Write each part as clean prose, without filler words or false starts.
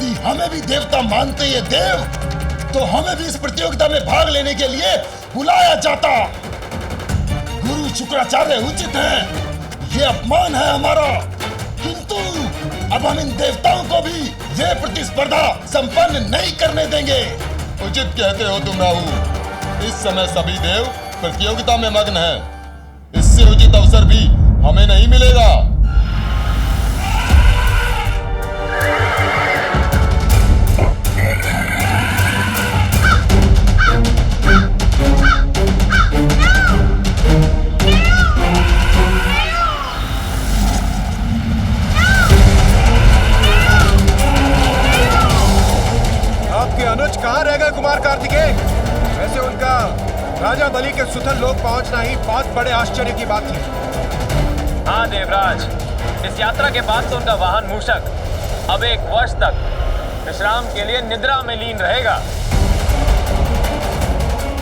यदि हमें भी देवता मानते ये देव, तो हमें भी इस प्रतियोगिता में भाग लेने के लिए बुलाया जाता। गुरु शुक्राचार्य उचित है, ये अपमान है हमारा, किंतु अब हम इन देवताओं को भी ये प्रतिस्पर्धा संपन्न नहीं करने देंगे। उचित कहते हो तुम राहु। इस समय सभी देव प्रतियोगिता में मग्न हैं। इससे उचित अवसर भी हमें नहीं मिलेगा। अनुज कहाँ रह गए कुमार कार्तिकेय? वैसे उनका राजा बलि के सुतल लोक पहुंचना ही बहुत बड़े आश्चर्य की बात थी। हाँ देवराज, इस यात्रा के बाद तो उनका वाहन मूषक अब 1 वर्ष तक विश्राम के लिए निद्रा में लीन रहेगा।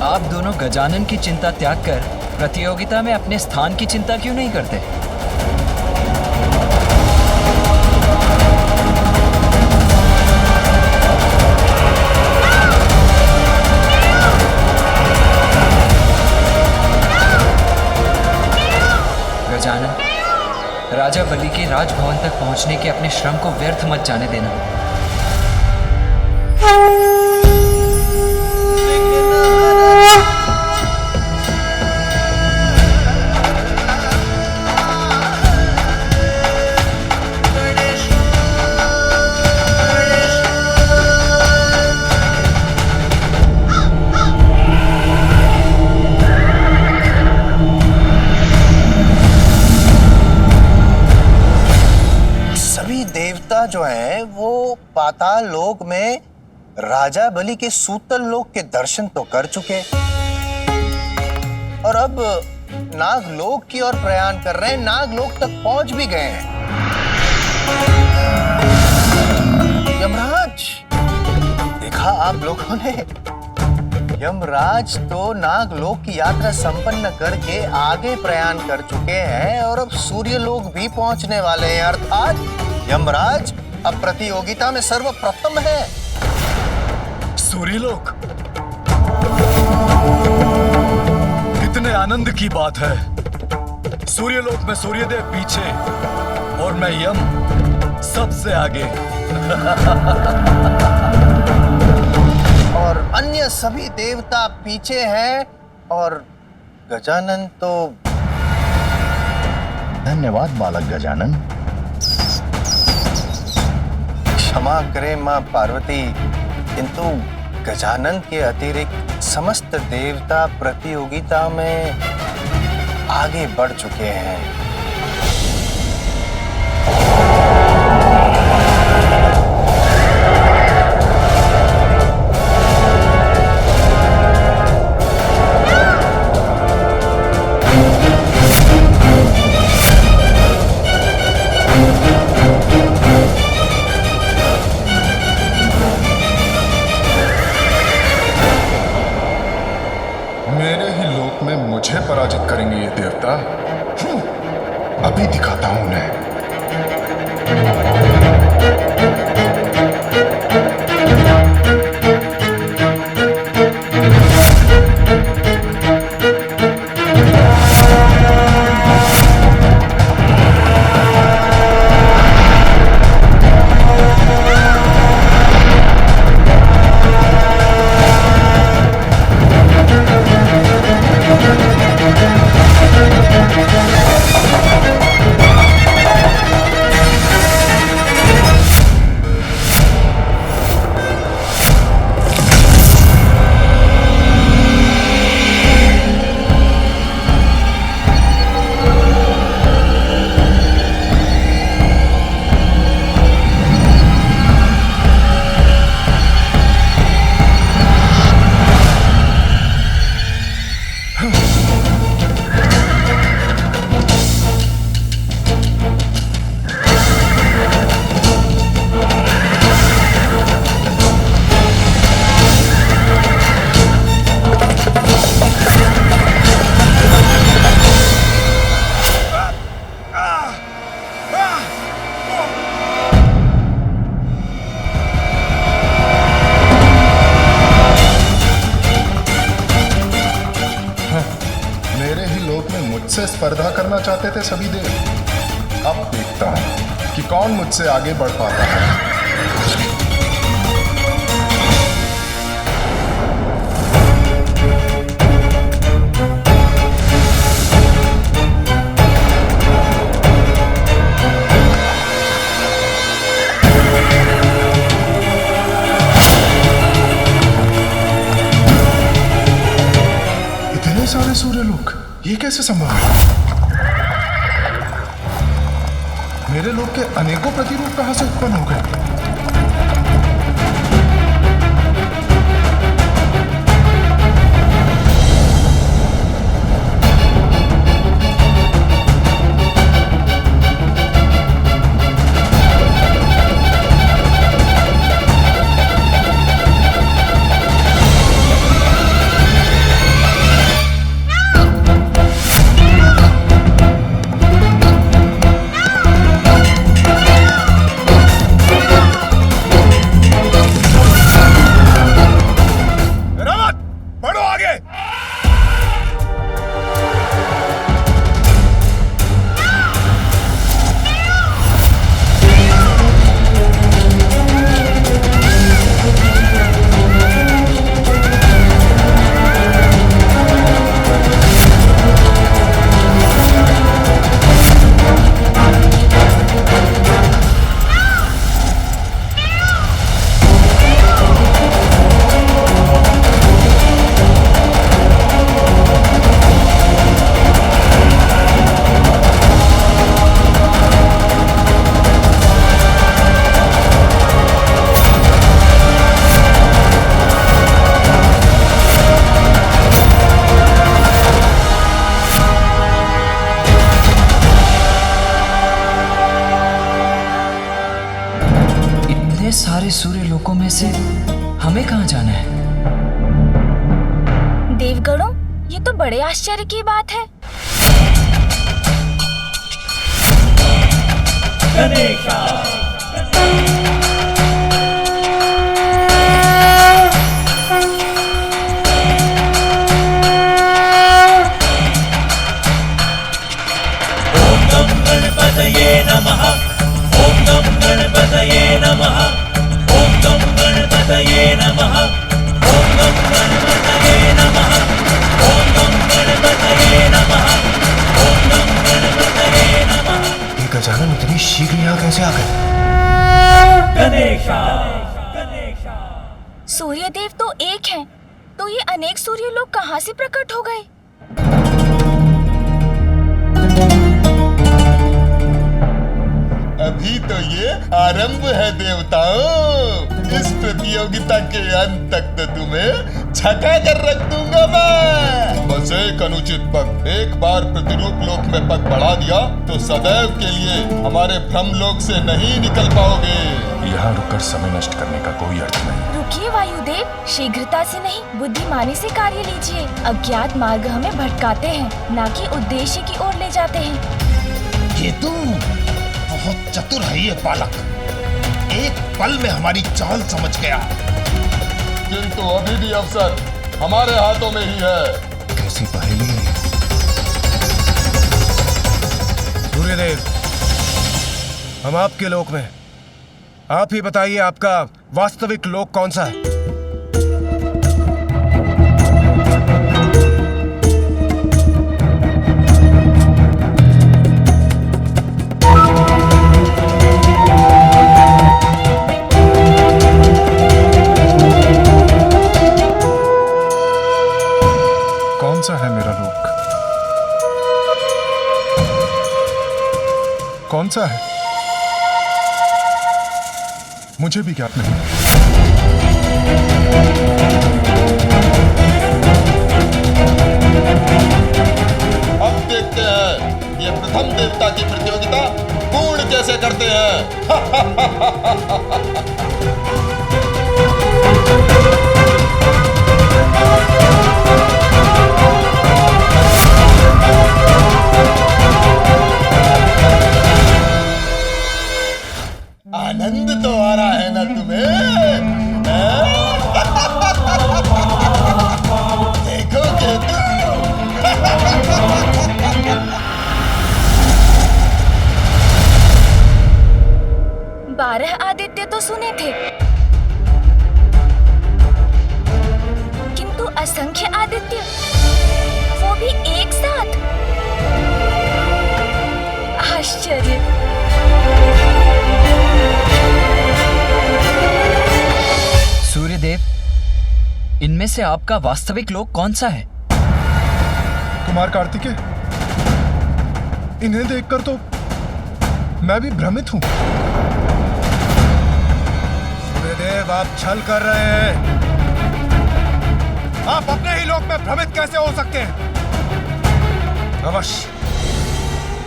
आप दोनों गजानन की चिंता त्याग कर प्रतियोगिता में अपने स्थान की चिंता क्यों नहीं करते? गजानन, राजा बलि के राजभवन तक पहुंचने के अपने श्रम को व्यर्थ मत जाने देना। जो है वो पाताल लोक में राजा बलि के सूतल लोक के दर्शन तो कर चुके और अब नागलोक की ओर प्रयाण कर रहे हैं, नागलोक तक पहुंच भी गए हैं। यमराज, देखा आप लोगों ने, यमराज तो नागलोक की यात्रा संपन्न करके आगे प्रयाण कर चुके हैं और अब सूर्यलोक भी पहुंचने वाले हैं। अर्थात यमराज अब प्रतियोगिता में सर्वप्रथम है। सूर्यलोक, कितने आनंद की बात है। सूर्यलोक में सूर्यदेव पीछे और मैं यम सबसे आगे। और अन्य सभी देवता पीछे हैं और गजानन तो। धन्यवाद बालक गजानन। क्षमा करें मां पार्वती, किंतु गजानन के अतिरिक्त समस्त देवता प्रतियोगिता में आगे बढ़ चुके हैं। मेरे ही लोक में मुझे पराजित करेंगे ये देवता? स्पर्धा करना चाहते थे सभी देव। अब देखता हूं कि कौन मुझसे आगे बढ़ पाता है। इतने सारे सूर्य लोक, ये कैसे संभव है? मेरे लोक के अनेकों प्रतिरूप कहां से उत्पन्न हो गए? सारे सूर्य लोकों में से हमें कहां जाना है? देवगणों, ये तो बड़े आश्चर्य की बात है। ओम नम गणपतये नमः। ओम नम गणपतये नमः। ओम नम गणपतये नमः। ओम नम गणपतये नमः। ओम नम गणपतये नमः। ओम नम गणपतये नमः। ये गजानन इतनी शीघ्र यहाँ कैसे आ गए? गणेशा। सूर्यदेव तो एक हैं, तो ये अनेक सूर्य लोग कहाँ से प्रकट हो गए? अभी तो ये आरंभ है देवताओं। इस प्रतियोगिता के अंत तक तो तुम्हें छका कर रख दूंगा मैं। बस एक अनुचित पग, एक बार प्रतिरूप लोक में पग बढ़ा दिया तो सदैव के लिए हमारे भ्रम लोक से नहीं निकल पाओगे। यहाँ रुककर समय नष्ट करने का कोई अर्थ नहीं। रुकिए वायुदेव, शीघ्रता से नहीं, बुद्धिमानी से कार्य लीजिए। अज्ञात मार्ग हमें भटकाते हैं, न कि उद्देश्य की ओर ले जाते हैं। ये तू बहुत चतुर है ये बालक, एक पल में हमारी चाल समझ गया। किंतु अभी भी अवसर हमारे हाथों में ही है। कैसी पहेली है? सूर्यदेव, हम आपके लोक में, आप ही बताइए आपका वास्तविक लोक कौन सा है? कौन सा है मेरा लोक? कौन सा है? मुझे भी ज्ञात नहीं। अब देखते हैं ये प्रथम देवता की प्रतियोगिता पूर्ण कैसे करते हैं। आनंद तो आ रहा है ना तुम्हें? देखोगे तुम। 12 आदित्य तो सुने थे, किंतु असंख्य आदित्य, वो भी एक साथ। आश्चर्य। सूर्यदेव, इनमें से आपका वास्तविक लोक कौन सा है? कुमार कार्तिकेय, इन्हें देखकर तो मैं भी भ्रमित हूं। सूर्यदेव, आप छल कर रहे हैं। आप अपने ही लोक में भ्रमित कैसे हो सकते हैं?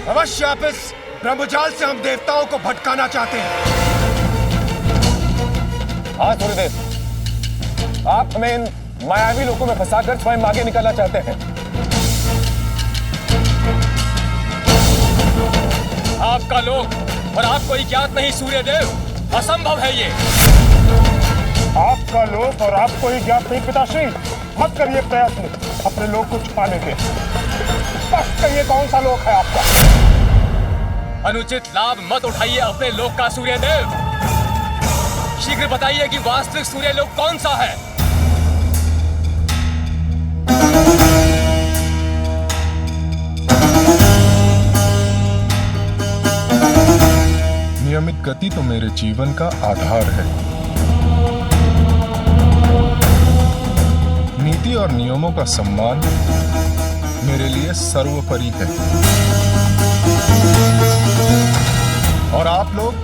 अवश्य आप इस ब्रह्मजाल से हम देवताओं को भटकाना चाहते हैं। हाँ सूर्यदेव, आप हमें इन मायावी लोकों में फंसाकर स्वयं आगे निकलना चाहते हैं। आपका लोक और आपको ही ज्ञात नहीं सूर्यदेव, असंभव है ये। आपका लोक और आपको ही ज्ञात नहीं पिताश्री, मत करिए प्रयत्न अपने लोक को छुपाने के। स्पष्ट कहिए कौन सा लोक है आपका। अनुचित लाभ मत उठाइए अपने लोक का सूर्यदेव। शीघ्र बताइए कि वास्तविक सूर्य लोक कौन सा है। नियमित गति तो मेरे जीवन का आधार है। नीति और नियमों का सम्मान मेरे लिए सर्वोपरि है। और आप लोग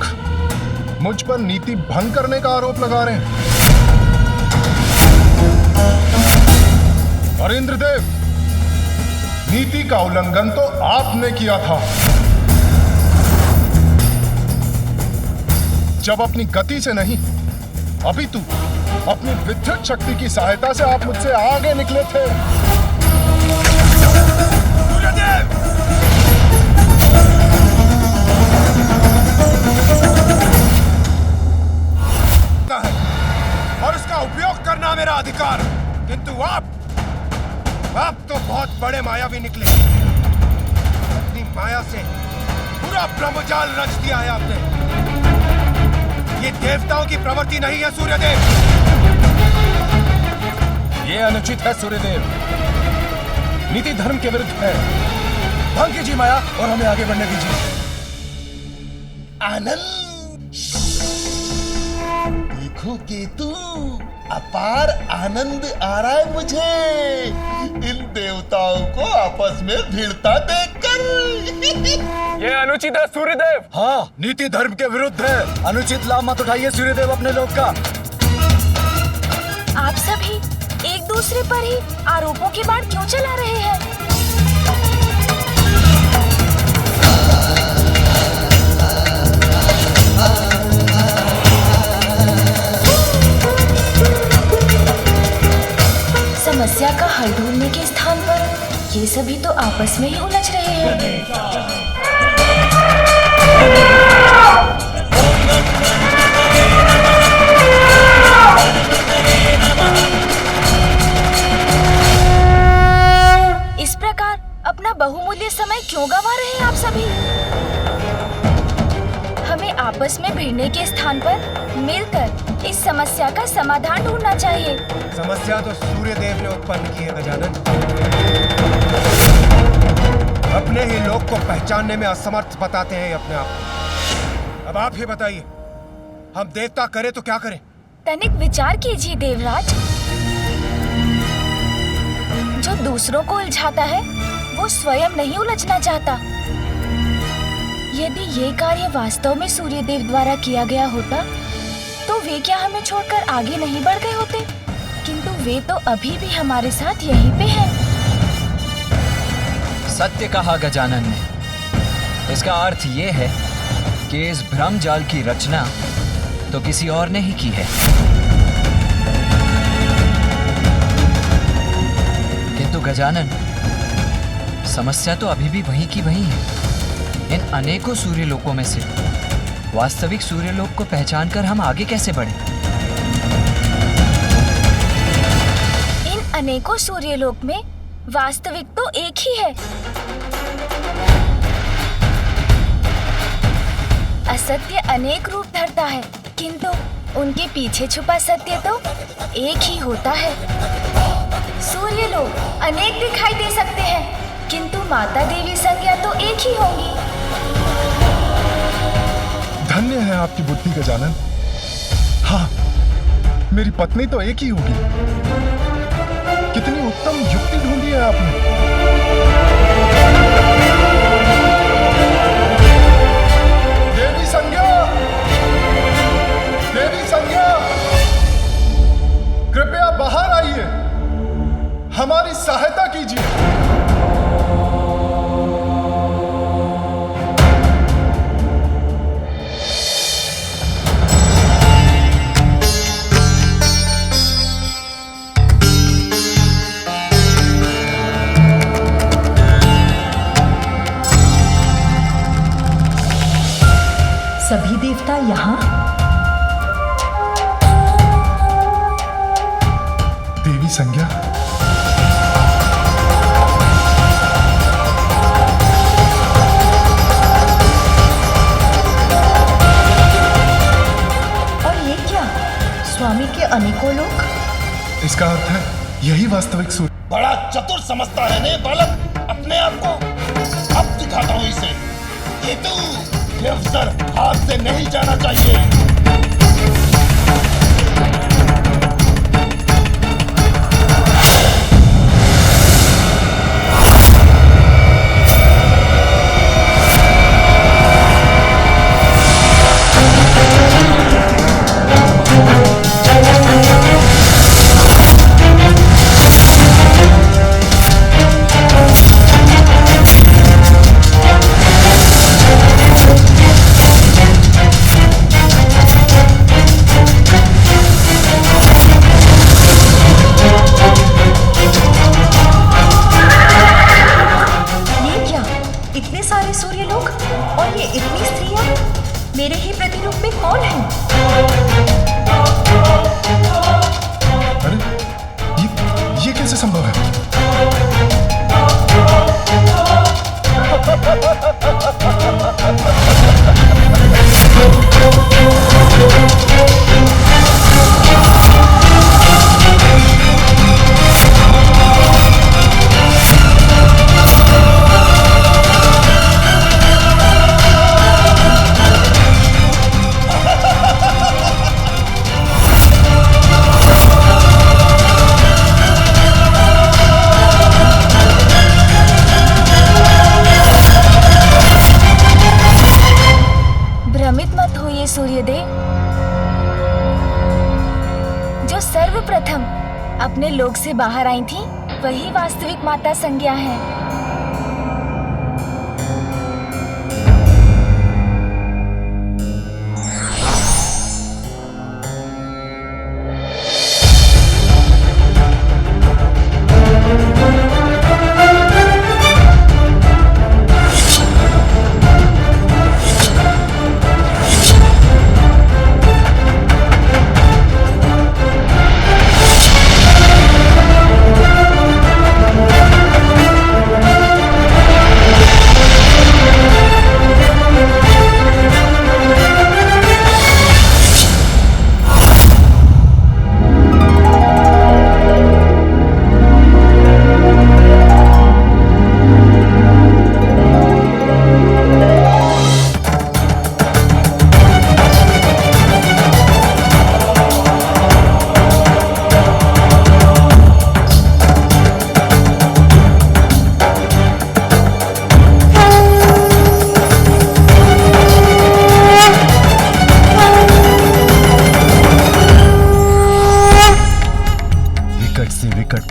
मुझ पर नीति भंग करने का आरोप लगा रहे हैं। और इंद्रदेव, नीति का उल्लंघन तो आपने किया था जब अपनी गति से नहीं, अपितु अपनी विद्युत शक्ति की सहायता से आप मुझसे आगे निकले थे। और उसका उपयोग करना मेरा अधिकार, किंतु आप तो बहुत बड़े मायावी निकले। अपनी माया से पूरा ब्रह्मजाल रच दिया है आपने। ये देवताओं की प्रवृत्ति नहीं है सूर्यदेव। ये अनुचित है सूर्यदेव, नीति धर्म के विरुद्ध है। भंग कीजिए माया और हमें आगे बढ़ने दीजिए। आनंद, देखो केतु, अपार आनंद आ रहा है मुझे इन देवताओं को आपस में भिड़ता देखकर। ये अनुचित है सूर्यदेव। हाँ, नीति धर्म के विरुद्ध है। अनुचित लाभ मत उठाइए सूर्यदेव अपने लोक का। आप सभी एक दूसरे पर ही आरोपों के बाण क्यों चला रहे हैं? समस्या का हल ढूंढने के स्थान पर ये सभी तो आपस में ही उलझ रहे हैं। इस प्रकार अपना बहुमूल्य समय क्यों गंवा रहे हैं आप सभी? हमें आपस में भिड़ने के स्थान पर मिलकर इस समस्या का समाधान ढूंढना चाहिए। समस्या तो सूर्यदेव ने उत्पन्न की है गजानन। अपने ही लोक को पहचानने में असमर्थ बताते हैं अपने आप। अब आप ही बताइए, हम देवता करें तो क्या करें? तनिक विचार कीजिए देवराज। जो दूसरों को उलझाता है वो स्वयं नहीं उलझना चाहता। यदि ये कार्य वास्तव में सूर्यदेव द्वारा किया गया होता तो वे क्या हमें छोड़कर आगे नहीं बढ़ गए होते? किंतु वे तो अभी भी हमारे साथ यहीं पे हैं। सत्य कहा गजानन ने। इसका अर्थ ये है कि इस भ्रम जाल की रचना तो किसी और ने ही की है। किंतु गजानन, समस्या तो अभी भी वहीं की वहीं है। इन अनेकों सूर्यलोकों में से वास्तविक सूर्यलोक को पहचानकर हम आगे कैसे बढ़े? इन अनेकों सूर्यलोक में वास्तविक तो एक ही है। असत्य अनेक रूप धरता है, किंतु उनके पीछे छुपा सत्य तो एक ही होता है। सूर्य लोग अनेक दिखाई दे सकते हैं, किंतु माता देवी संज्ञा तो एक ही होंगी। धन्य है आपकी बुद्धि गजानन। हाँ, मेरी पत्नी तो एक ही होगी। कितनी उत्तम युक्ति ढूंढी है आपने। देवी संज्ञा, देवी संज्ञा, कृपया बाहर आइए, हमारी सहायता कीजिए। सभी देवता यहाँ? देवी संज्ञा, और ये क्या? स्वामी के अनेकों लोग? इसका अर्थ है यही वास्तविक सूर्य। बड़ा चतुर समझता है ने बालक अपने आप को। अब दिखाता हूं इसे। ये अवसर हाथ से नहीं जाना चाहिए। मेरे ही प्रतिरूप में कौन है? अरे ये कैसे संभव है? सूर्यदेव, जो सर्वप्रथम अपने लोक से बाहर आई थी, वही वास्तविक माता संज्ञा है।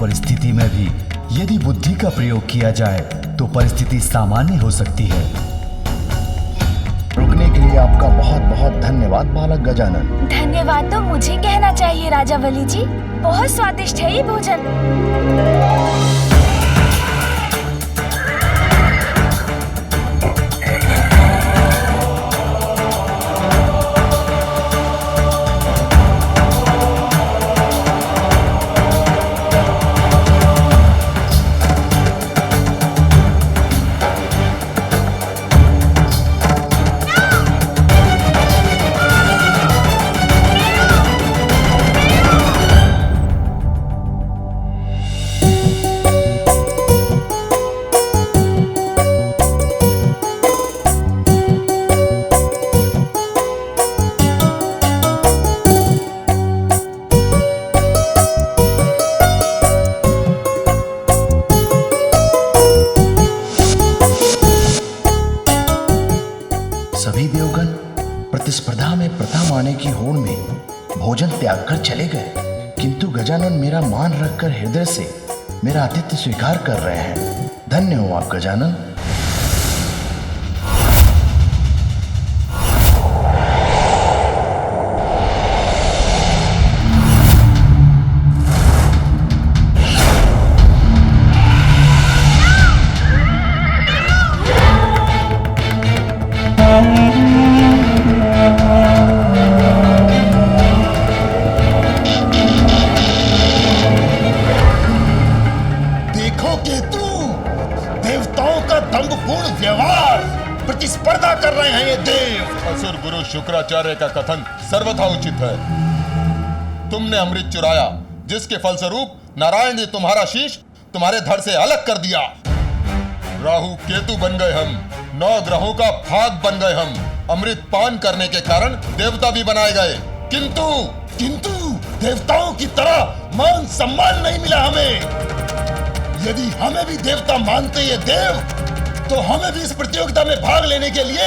परिस्थिति में भी यदि बुद्धि का प्रयोग किया जाए तो परिस्थिति सामान्य हो सकती है। रुकने के लिए आपका बहुत बहुत धन्यवाद बालक गजानन। धन्यवाद तो मुझे कहना चाहिए राजा बलि जी। बहुत स्वादिष्ट है ये भोजन। पाने की होड़ में भोजन त्याग कर चले गए, किंतु गजानन मेरा मान रखकर हृदय से मेरा आतिथ्य स्वीकार कर रहे हैं। धन्य हो आप गजानन। प्रतिस्पर्धा कर रहे हैं ये देव। असुर गुरु शुक्राचार्य का कथन सर्वथा उचित है। तुमने अमृत चुराया, जिसके फलस्वरूप नारायण ने तुम्हारा शीश तुम्हारे धड़ से अलग कर दिया। राहु केतु बन गए हम, 9 ग्रहों का भाग बन गए हम। अमृत पान करने के कारण देवता भी बनाए गए, किंतु देवताओं की तरह मान सम्मान नहीं मिला हमें। यदि हमें भी देवता मानते ये देव, तो हमें भी इस प्रतियोगिता में भाग लेने के लिए